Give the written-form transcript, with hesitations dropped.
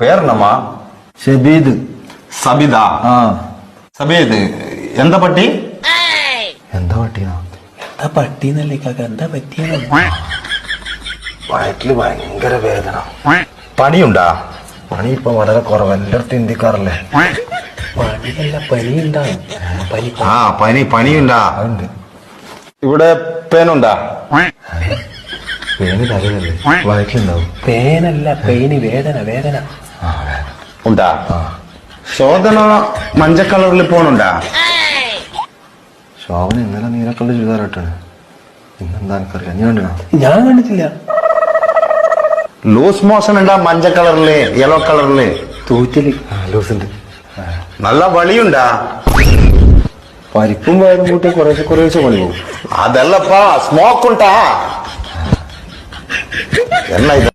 പേരെന്നമ്മാ? ഷബീദ്. സബിതാ? ആ. സബീദ് എന്താ പട്ടി? എന്താ പട്ടിയാ? എന്താ പട്ടിന്നല്ലേ കാക്ക, എന്താ പറ്റിയ? വയറ്റില് ഭയങ്കര വേദന. പണിയുണ്ടാ? പണി ഇപ്പൊ വളരെ കുറവ്, എല്ലായിടത്തും ഇന്ത്യക്കാറല്ലേ. പണിയല്ല, പനി ഉണ്ടാവും. പനി ആ പണിയുണ്ടാ? അതുണ്ട്. ഇവിടെ പേനുണ്ടാ? പേന് തലയല്ലേ, വയറ്റിലുണ്ടാവും. പേനല്ല, പെയിന്, വേദന വേദന. ഉണ്ടാ? ശോധന മഞ്ഞ കളറിൽ പോണുണ്ടാ? ശോഭന ഇന്നലെ നീലക്കള്ള ചുരിദാറായിട്ടാണ്. ഇന്നെന്താ എനിക്കറിയാം, നീ കണ്ടിനാ? ഞാൻ കണ്ടിട്ടില്ല. ലൂസ് മോഷൻ ഉണ്ടാ? മഞ്ഞ കളറില്, യെല്ലോ കളറില് തൂറ്റല്. ലൂസുണ്ട്. നല്ല വളിയുണ്ടാ? പരിപ്പും വയറും കൂട്ടി കുറേശ്ശെ പണി പോകും. അതല്ലപ്പാ, സ്മോക്ക് ഉണ്ടാ? എന്നാ ഇത്?